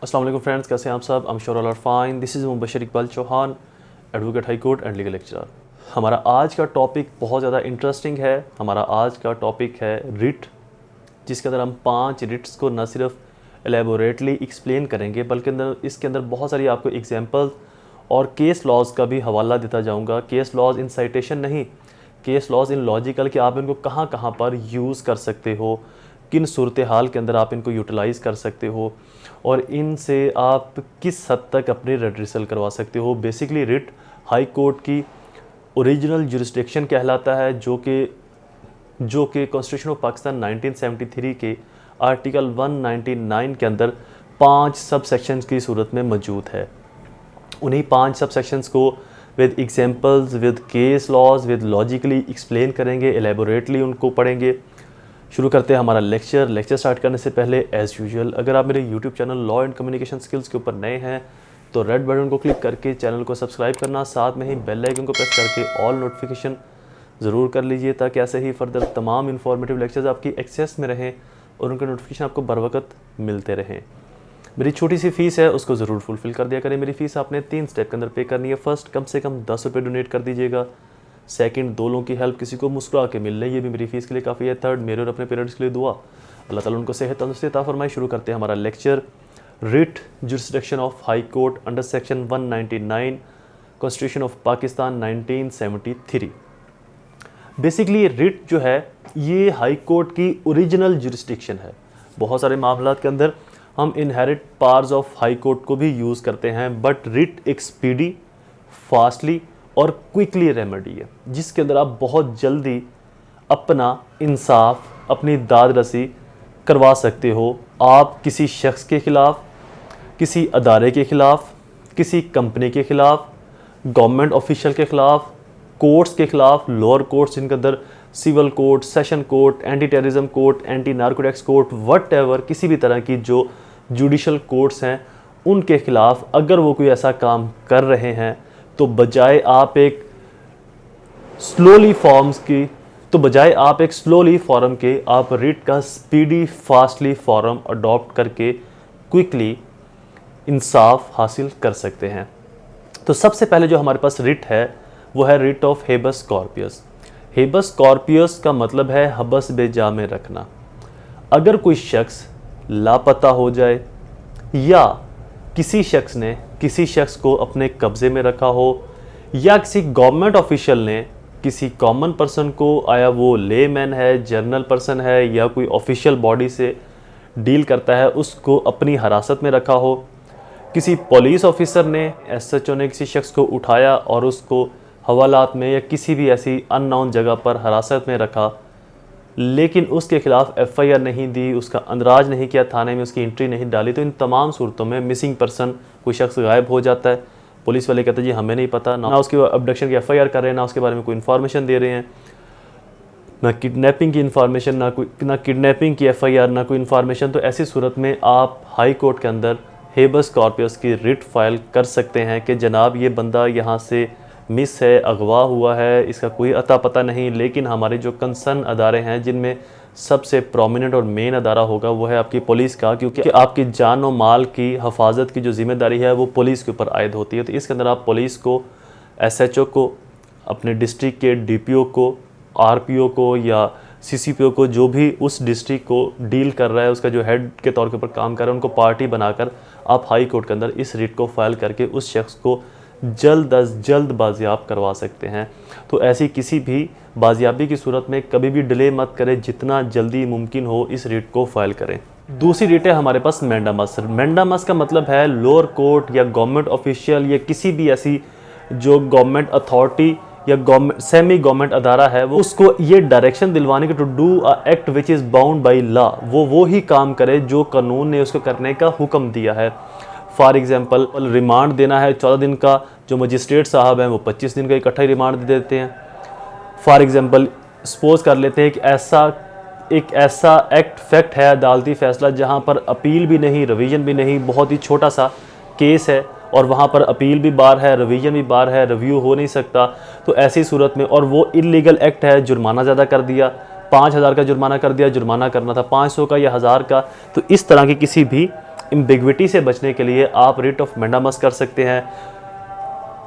अस्सलाम वालेकुम फ्रेंड्स, कैसे हैं आप सब? I'm sure all are fine. This is Mubashar Iqbal Chauhan, advocate high court and legal lecturer. हमारा आज का टॉपिक बहुत ज़्यादा इंटरेस्टिंग है। हमारा आज का टॉपिक है रिट, जिसके अंदर हम 5 रिट्स को न सिर्फ एलेबोरेटली एक्सप्लेन करेंगे बल्कि इसके अंदर बहुत सारी आपको एग्जांपल्स और केस लॉज का भी हवाला देता जाऊँगा। केस लॉज इन साइटेशन नहीं, केस लॉज इन लॉजिकल, कि आप इनको कहाँ कहाँ पर यूज़ कर सकते हो, किन सूरत हाल के अंदर आप इनको यूटिलाइज़ कर सकते हो और इनसे आप किस हद तक अपनी रेड्रेसल करवा सकते हो। बेसिकली रिट हाई कोर्ट की ओरिजिनल जुरिस्डिक्शन कहलाता है, जो कि कॉन्स्टिट्यूशन ऑफ पाकिस्तान 1973 के आर्टिकल 199 के अंदर 5 सब सेक्शंस की सूरत में मौजूद है। उन्हीं 5 सब सेक्शंस को with examples, with case laws, with logically explain करेंगे, एलेबोरेटली उनको पढ़ेंगे। शुरू करते हैं हमारा लेक्चर स्टार्ट करने से पहले एज़ यूजुअल, अगर आप मेरे YouTube channel law and communication skills के ऊपर नए हैं तो रेड बटन को क्लिक करके चैनल को सब्सक्राइब करना, साथ में ही बेल आइकन को प्रेस करके ऑल नोटिफिकेशन ज़रूर कर लीजिए, ताकि ऐसे ही फर्दर तमाम इन्फॉर्मेटिव लेक्चर्स आपकी एक्सेस में रहें और उनके नोटिफिकेशन आपको बर वक्त मिलते रहें। मेरी छोटी सी फ़ीस है, उसको ज़रूर फुलफ़िल कर दिया करें। मेरी फ़ीस आपने 3 स्टेप के अंदर पे करनी है। फर्स्ट, कम से कम 10 रुपये डोनेट कर दीजिएगा। सेकंड, 2 लोगों की हेल्प किसी को मुस्कुरा के मिल रही है, ये भी मेरी फ़ीस के लिए काफ़ी है। थर्ड, मेरे और अपने पेरेंट्स के लिए दुआ, अल्लाह ताला उनको सेहत तंदुरुस्ती अता फरमाए। शुरू करते हैं हमारा lecture. Writ jurisdiction of high court under section 199 constitution of Pakistan 1973। Basically writ जो है ये हाई कोर्ट की ओरिजिनल जुरिस्डिक्शन है। बहुत सारे मामलात के अंदर हम inherit powers of high court को भी यूज़ करते हैं, बट रिट एक स्पीडी, फास्टली और क्विकली रेमेडी है, जिसके अंदर आप बहुत जल्दी अपना इंसाफ, अपनी दाद रसी करवा सकते हो। आप किसी शख्स के ख़िलाफ़, किसी अदारे के ख़िलाफ़, किसी कंपनी के ख़िलाफ़, गवर्नमेंट ऑफिशियल के ख़िलाफ़, कोर्ट्स के ख़िलाफ़, लोअर कोर्ट्स जिनके अंदर civil court, session court, anti terrorism court, anti narcotics court, वट किसी भी तरह की जो जुडिशल कोर्ट्स हैं उनके ख़िलाफ़ अगर वो कोई ऐसा काम कर रहे हैं तो बजाय आप एक स्लोली फॉर्म के आप रिट का स्पीडी फास्टली फॉर्म अडॉप्ट करके क्विकली इंसाफ हासिल कर सकते हैं। तो सबसे पहले जो हमारे पास रिट है वो है रिट ऑफ हेबस कॉर्पियस। हेबस कॉर्पियस का मतलब है हबस बेजा में रखना। अगर कोई शख्स लापता हो जाए या किसी शख्स ने किसी शख्स को अपने कब्ज़े में रखा हो या किसी गवर्नमेंट ऑफिशियल ने किसी कॉमन पर्सन को, आया वो लेमैन है, जर्नल पर्सन है या कोई ऑफिशियल बॉडी से डील करता है, उसको अपनी हिरासत में रखा हो, किसी पुलिस ऑफिसर ने, एसएचओ ने किसी शख्स को उठाया और उसको हवालात में या किसी भी ऐसी अननोन जगह पर हिरासत में रखा, लेकिन उसके खिलाफ एफआईआर नहीं दी, उसका अंदराज नहीं किया, थाने में उसकी एंट्री नहीं डाली, तो इन तमाम सूरतों में मिसिंग पर्सन, कोई शख्स गायब हो जाता है। पुलिस वाले कहते हैं जी हमें नहीं पता, ना उसके अबडक्शन की एफआईआर कर रहे हैं, ना उसके बारे में कोई इन्फॉर्मेशन दे रहे हैं, ना किडनैपिंग की इन्फॉर्मेशन, ना किडनैपिंग की एफआईआर, ना कोई इन्फॉर्मेशन। तो ऐसी सूरत में आप हाई कोर्ट के अंदर हेबस कॉर्पियस की रिट फाइल कर सकते हैं कि जनाब ये बंदा यहाँ से मिस है, अगवा हुआ है, इसका कोई अता पता नहीं, लेकिन हमारे जो कंसर्न अदारे हैं जिनमें सबसे प्रोमिनेंट और मेन अदारा होगा वो है आपकी पुलिस का, क्योंकि आपकी जान और माल की हफाजत की जो जिम्मेदारी है वो पुलिस के ऊपर आयद होती है। तो इसके अंदर आप पुलिस को, एसएचओ को, अपने डिस्ट्रिक्ट के डीपीओ को, आरपीओ को या सीसीपीओ को, जो भी उस डिस्ट्रिक्ट को डील कर रहा है, उसका जो हेड के तौर के ऊपर काम कर रहा है, उनको पार्टी बनाकर आप हाई कोर्ट के अंदर इस रिट को फाइल करके उस शख्स को जल्द अज जल्द बाजियाब करवा सकते हैं। तो ऐसी किसी भी बाजियाबी की सूरत में कभी भी डिले मत करें, जितना जल्दी मुमकिन हो इस रिट को फाइल करें। दूसरी रिट है हमारे पास मैंडामस। मैंडामस का मतलब है लोअर कोर्ट या गवर्नमेंट ऑफिशियल या किसी भी ऐसी जो गवर्नमेंट अथॉरिटी या गवर्नमेंट सेमी गवर्नमेंट अदारा है वो उसको ये डायरेक्शन दिलवाने के to do a act which is bound by law, वो ही काम करे जो कानून ने उसको करने का हुक्म दिया है। फॉर एग्जांपल रिमांड देना है 14 दिन का, जो मजिस्ट्रेट साहब हैं वो 25 दिन का इकट्ठा ही रिमांड दे देते हैं। फॉर एग्जांपल सपोज कर लेते हैं कि एक ऐसा एक्ट फैक्ट है, अदालती फ़ैसला, जहां पर अपील भी नहीं, रिवीजन भी नहीं, बहुत ही छोटा सा केस है और वहां पर अपील भी बार है, रिवीजन भी बार है, रिव्यू हो नहीं सकता। तो ऐसी सूरत में, और वो इलीगल एक्ट है, जुर्माना ज़्यादा कर दिया, 5,000 का जुर्माना कर दिया, जुर्माना करना था 500 का या 1000 का। तो इस तरह की किसी भी एम्बिग्विटी से बचने के लिए आप रिट ऑफ मैंडामस कर सकते हैं।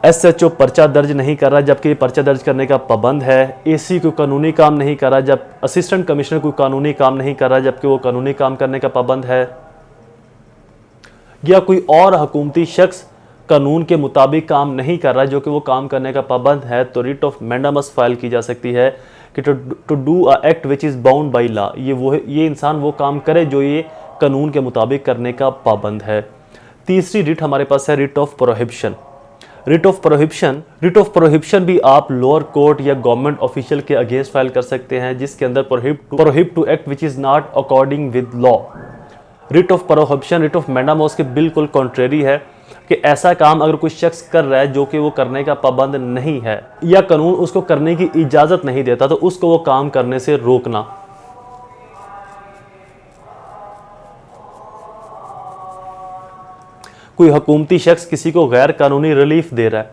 एसएचओ पर्चा दर्ज नहीं कर रहा जबकि पर्चा दर्ज करने का पाबंद है। एसी कोई कानूनी काम नहीं कर रहा जब असिस्टेंट कमिश्नर कोई कानूनी काम नहीं कर रहा जबकि वो कानूनी काम करने का पाबंद है। या कोई और हुकूमती शख्स कानून के मुताबिक काम नहीं कर रहा जो कि वो काम करने का पाबंद है, तो रिट ऑफ मैंडामस फाइल की जा सकती है कि to do a act which is bound by law, ये इंसान वो काम करे जो ये कानून के मुताबिक करने का पाबंद है। तीसरी रिट हमारे पास है writ of prohibition. Writ of prohibition भी आप लोअर कोर्ट या गवर्नमेंट ऑफिशियल के अगेंस्ट फाइल कर सकते हैं जिसके अंदर prohibit to act which is not according with law. Writ of prohibition writ of mandamus के बिल्कुल कॉन्ट्रेरी है कि ऐसा काम अगर कोई शख्स कर रहा है जो कि वो करने का पाबंद नहीं है या कानून उसको करने की इजाज़त नहीं देता तो उसको वो काम करने से रोकना। कोई हुकूमती शख्स किसी को गैर कानूनी रिलीफ दे रहा है,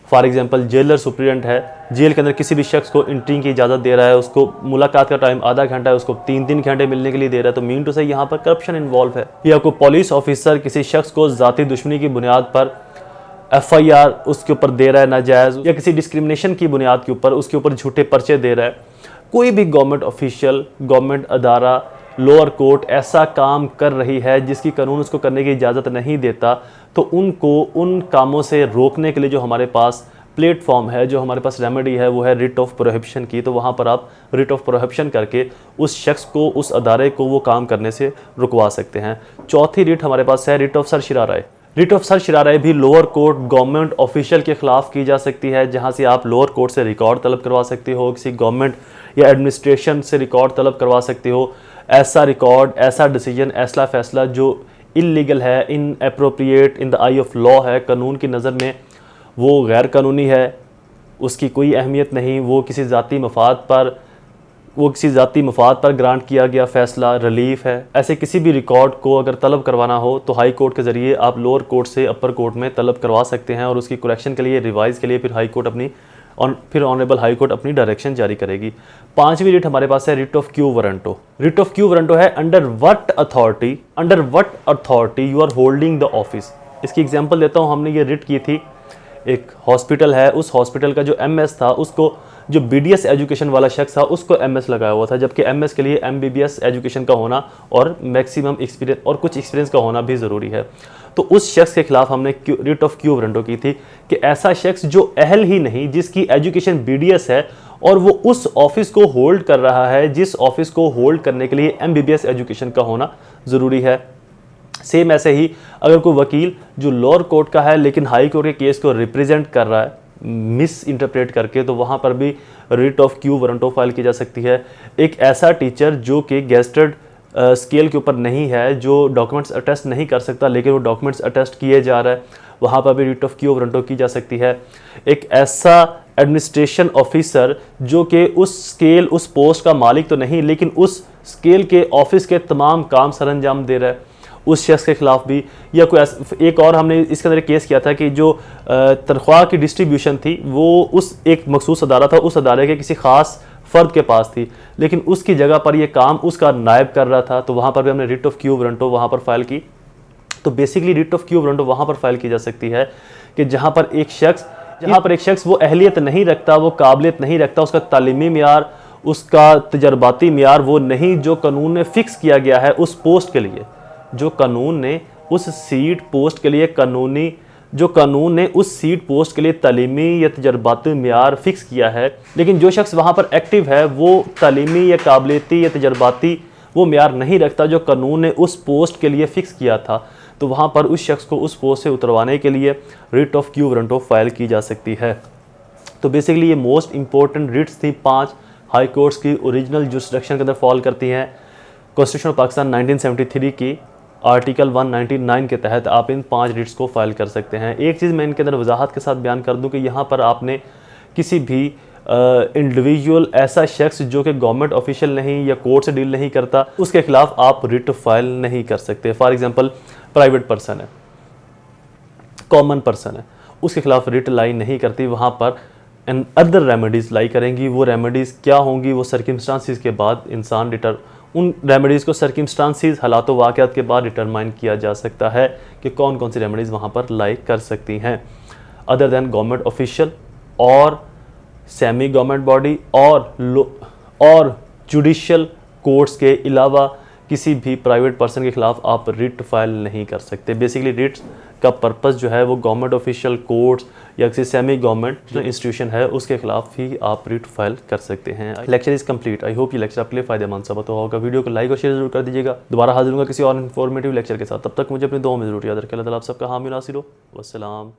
फॉर एग्जांपल जेलर सुप्रीडेंट है, जेल के अंदर किसी भी शख्स को एंट्री की इजाज़त दे रहा है, उसको मुलाकात का टाइम आधा घंटा है, उसको 3 घंटे मिलने के लिए दे रहा है, तो मीन टू से यहाँ पर करप्शन इन्वॉल्व है। या कोई पुलिस ऑफिसर किसी शख्स को ज़ाती दुश्मनी की बुनियाद पर FIR उसके ऊपर दे रहा है नाजायज़, या किसी डिस्क्रिमिनेशन की बुनियाद के ऊपर उसके ऊपर झूठे पर्चे दे रहा है। कोई भी गवर्नमेंट ऑफिशियल, गवर्नमेंट अदारा, लोअर कोर्ट ऐसा काम कर रही है जिसकी कानून उसको करने की इजाज़त नहीं देता, तो उनको उन कामों से रोकने के लिए जो हमारे पास प्लेटफॉर्म है, जो हमारे पास रेमेडी है, वो है रिट ऑफ प्रोहिबिशन की। तो वहाँ पर आप रिट ऑफ प्रोहिबिशन करके उस शख्स को, उस अदारे को वो काम करने से रुकवा सकते हैं। चौथी रिट हमारे पास है रिट ऑफ सरशिराराय। रिट ऑफ सरशिराराय भी लोअर कोर्ट गवर्नमेंट ऑफिशियल के खिलाफ की जा सकती है, जहाँ से आप लोअर कोर्ट से रिकॉर्ड तलब करवा सकते हो, किसी गवर्नमेंट या एडमिनिस्ट्रेशन से रिकॉर्ड तलब करवा सकते हो। ऐसा रिकॉर्ड, ऐसा डिसीजन, ऐसा फैसला जो इलीगल है, inappropriate in the I of law है, कानून की नज़र में वो गैर कानूनी है, उसकी कोई अहमियत नहीं, वो किसी ज़ाती मफाद पर ग्रांट किया गया फ़ैसला, रिलीफ है। ऐसे किसी भी रिकॉर्ड को अगर तलब करवाना हो तो हाई कोर्ट के ज़रिए आप लोअर कोर्ट से अपर कोर्ट में तलब करवा सकते हैं और उसकी करेक्शन के लिए, रिवाइज़ के लिए फिर ऑनरेबल हाई कोर्ट अपनी डायरेक्शन जारी करेगी। पांचवी रिट हमारे पास है writ of quo warranto. Writ of quo warranto है under what authority you are holding the office. इसकी एग्जांपल देता हूँ। हमने ये रिट की थी, एक हॉस्पिटल है, उस हॉस्पिटल का जो MS था उसको, जो BDS एजुकेशन वाला शख्स था उसको MS लगाया हुआ था, जबकि MS के लिए MBBS एजुकेशन का होना और मैक्सिमम एक्सपीरियंस और कुछ एक्सपीरियंस का होना भी ज़रूरी है। तो उस शख्स के खिलाफ हमने रिट ऑफ क्यू वारंटो की थी कि ऐसा शख्स जो अहल ही नहीं, जिसकी एजुकेशन BDS है और वो उस ऑफिस को होल्ड कर रहा है जिस ऑफिस को होल्ड करने के लिए MBBS एजुकेशन का होना ज़रूरी है। सेम ऐसे ही अगर कोई वकील जो लोअर कोर्ट का है लेकिन हाई कोर्ट के केस को रिप्रेजेंट कर रहा है मिस इंटरप्रेट करके, तो वहाँ पर भी writ of quo warranto file की जा सकती है। एक ऐसा टीचर जो कि गेस्टेड स्केल के ऊपर नहीं है, जो डॉक्यूमेंट्स अटेस्ट नहीं कर सकता लेकिन वो डॉक्यूमेंट्स अटेस्ट किए जा रहा है, वहाँ पर भी रिट ऑफ क्यू वारंटो की जा सकती है। एक ऐसा एडमिनिस्ट्रेशन ऑफिसर जो कि उस स्केल, उस पोस्ट का मालिक तो नहीं लेकिन उस स्केल के ऑफिस के तमाम काम सरअंजाम दे रहा है, उस शख्स के खिलाफ भी। या कोई एक और हमने इसके अंदर केस किया था कि जो तनख्वाह की डिस्ट्रीब्यूशन थी वो उस एक मखसूस अदारा था, उस अदारे के किसी ख़ास फ़र्द के पास थी लेकिन उसकी जगह पर ये काम उसका नायब कर रहा था, तो वहाँ पर भी हमने रिट ऑफ क्यू वारंटो वहाँ पर फाइल की। तो basically writ of quo warranto वहाँ पर फाइल की जा सकती है कि जहाँ पर एक शख्स वो अहलियत नहीं रखता, वो काबिलियत नहीं रखता, उसका तालीमी मियार, उसका तजर्बाती मियार वो नहीं जो कानून ने फ़िक्स किया गया है उस पोस्ट के लिए, जो कानून ने उस सीट पोस्ट के लिए जो कानून ने उस सीट पोस्ट के लिए तालीमी या तजर्बाती मियार फिक्स किया है, लेकिन जो शख्स वहाँ पर एक्टिव है वो तालीमी या काबिलियती या तजर्बाती वो मियार नहीं रखता जो कानून ने उस पोस्ट के लिए फ़िक्स किया था, तो वहाँ पर उस शख्स को उस पोस्ट से उतरवाने के लिए writ of quo warranto file की जा सकती है। तो बेसिकली ये मोस्ट इंपॉर्टेंट रिट्स थी 5 हाई कोर्ट्स की ओरिजिनल जुरिसडिक्शन के अंदर फॉल करती हैं। कॉन्स्टिट्यूशन ऑफ पाकिस्तान 1973 की आर्टिकल 199 के तहत आप इन 5 रिट्स को फाइल कर सकते हैं। एक चीज़ मैं इनके अंदर वजाहत के साथ बयान कर दूं कि यहाँ पर आपने किसी भी इंडिविजुअल ऐसा शख्स जो कि गवर्नमेंट ऑफिशियल नहीं या कोर्ट से डील नहीं करता उसके खिलाफ आप रिट फाइल नहीं कर सकते। फॉर एग्जांपल प्राइवेट पर्सन है, कॉमन पर्सन है, उसके खिलाफ रिट लाई नहीं करती, वहाँ पर एंड अदर रेमेडीज़ लाई करेंगी। वो रेमेडीज़ क्या होंगी वो सर्कमस्टांसिस के बाद इंसान उन रेमेडीज़ को सर्कमस्टांसिस हालात वाक़यात के बाद डिटरमाइन किया जा सकता है कि कौन कौन सी रेमेडीज़ वहाँ पर लाई कर सकती हैं। अदर दैन गवर्नमेंट ऑफिशियल और सेमी गवर्नमेंट बॉडी और जुडिशियल कोर्ट्स के अलावा किसी भी प्राइवेट पर्सन के खिलाफ आप रिट फाइल नहीं कर सकते। बेसिकली रिट का पर्पस जो है वो गवर्नमेंट ऑफिशियल कोर्ट्स या किसी सेमी गवर्नमेंट इंस्टीट्यूशन है उसके खिलाफ ही आप रिट फाइल कर सकते हैं। Lecture is complete. I hope ये लेक्चर आपके लिए फायदेमंद साबित होगा। वीडियो को लाइक और शेयर जरूर कर दीजिएगा। दोबारा हाजिर होगा किसी और इन्फॉर्मेटिव लेक्चर के साथ। तब तक मुझे अपनी दुआ में जरूर याद रखें। अल्लाह ताला आप सबका हामी नासिर हो। वस्सलाम।